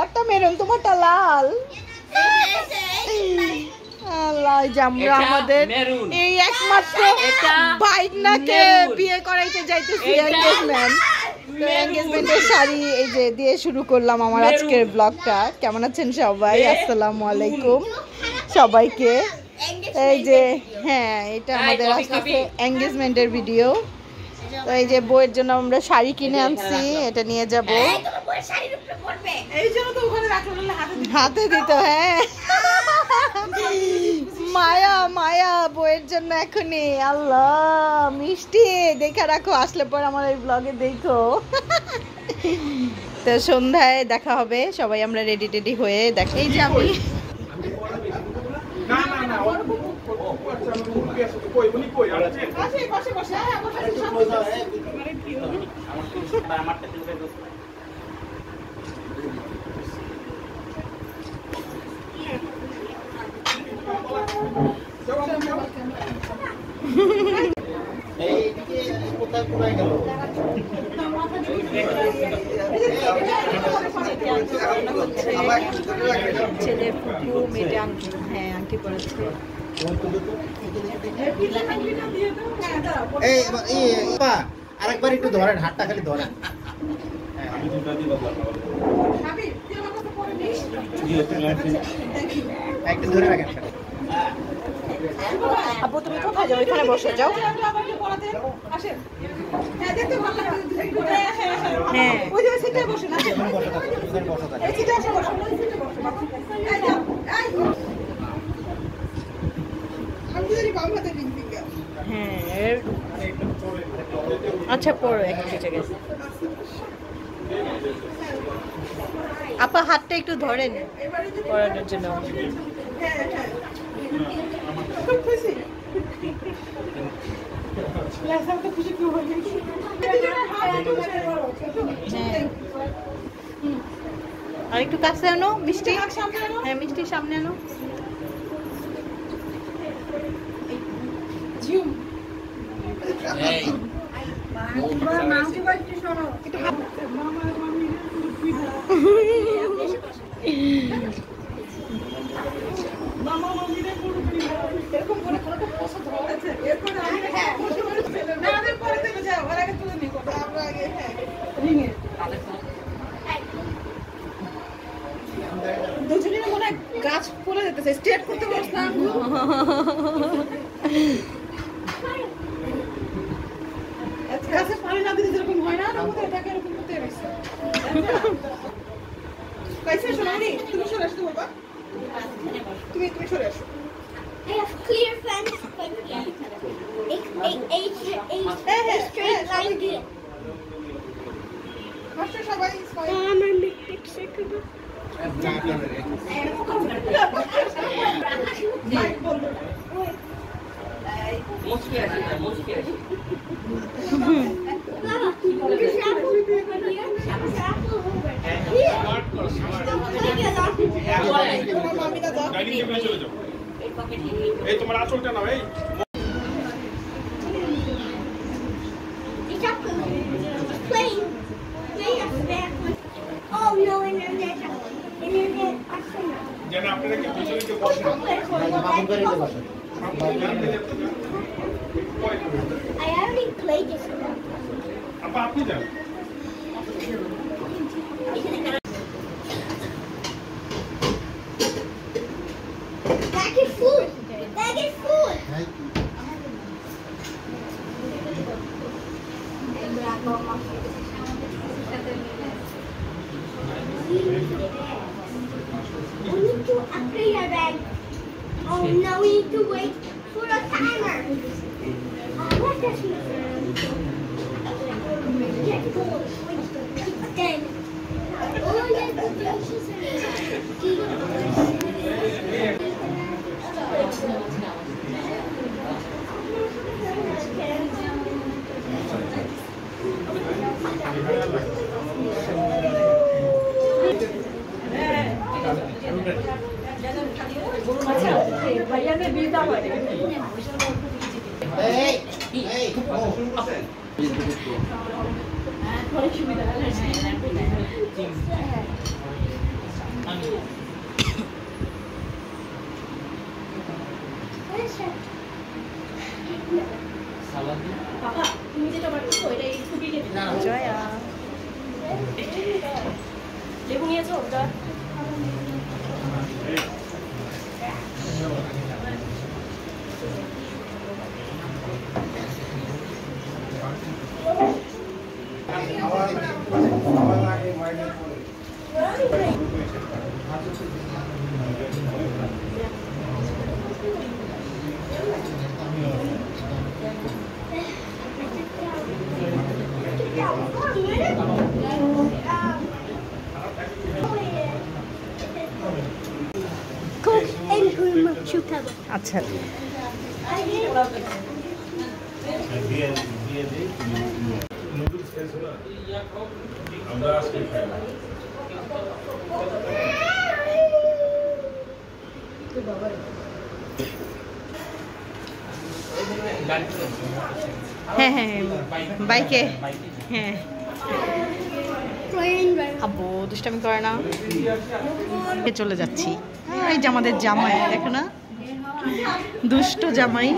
ওটা মেরুন, তোমারটা লাল। আল্লাহ, আমরা আমাদের এই একমাত্র ভাইনাকে বিয়ে করাইতে যাইতেছি। এনগেজমেন্টের শাড়ি এই যে দিয়ে শুরু করলাম আমার আজকের ব্লগটা। কেমন আছেন সবাই? আসসালামু আলাইকুম সবাইকে। এই যে হ্যাঁ, এটা আমাদের আজকে এনগেজমেন্টের ভিডিও। তো এই যে বউয়ের জন্য আমরা শাড়ি কিনে আনছি, এটা নিয়ে যাব। হাতে দিত, হ্যাঁ। মায়া মায়া বউয়ের জন্য এখনই। আল্লাহ, মিষ্টি দেখে রাখো, আসলে পর আমার এই ব্লগে দেখো। তো সন্ধ্যায় দেখা হবে, সবাই আমরা রেডি টেডি হয়ে দেখ। এই যে আমি ছেলে ফুপু মেয়েটা আংটি, হ্যাঁ আংটি পড়েছে। আরেকবার একটু ধরেন, হাতটা খালি ধরেন। একটু ধরে রাখেন। আপু তুমি কোথায় যাও? এখানে বসে যাও। হ্যাঁ হ্যাঁ, আচ্ছা পড়ো একটু গেছে। আপা হাতটা একটু ধরেন পড়ানোর জন্য। আর একটু কাছে আনো মিষ্টি, হ্যাঁ মিষ্টি সামনে আনো। দুজনের মনে হয় গাছ পড়ে যেতেছে, স্ট্রেট করতে পারছ না। গাছে পানি না দিলে যেরকম হয় না, আমাদের এটাকে এরকম করতে হয়েছে। কাইছে শোনানি, তুমি সরে আসো বাবা, তুমি সরে আসো। I have clear fence, but a straight line here. Master সবাই স্মাইল। আমার পিকচার করব। মুশকিল আছে। Mama, you shuffle over here. Shuffle over here. তোমার মামিটা দাও। ডাইনিং টেবিলে চলে যাও। এই তোমার আঁচলটা নাও। এই You shuffle. Play a back one. Oh no, internet. যেন আপনারা কি পিছনে কেউ বসে না। মামুন করে দিতে বসেন। I already played this one. আপা আপনি যান। Bag is full. Bag is full. We need to upgrade our bag. Oh no, we need to wait for a timer. What does he get gold? Then. Oh yeah, the dishes Coke and cream of cucumber. আচ্ছা আমরা আজকে খাই হ্যাঁ হ্যাঁ বাইকে হ্যাঁ Plain rice. আব্বু দুষ্টামি করে না চলে যাচ্ছি এই যে আমাদের জামাই দেখো না দুষ্ট জামাই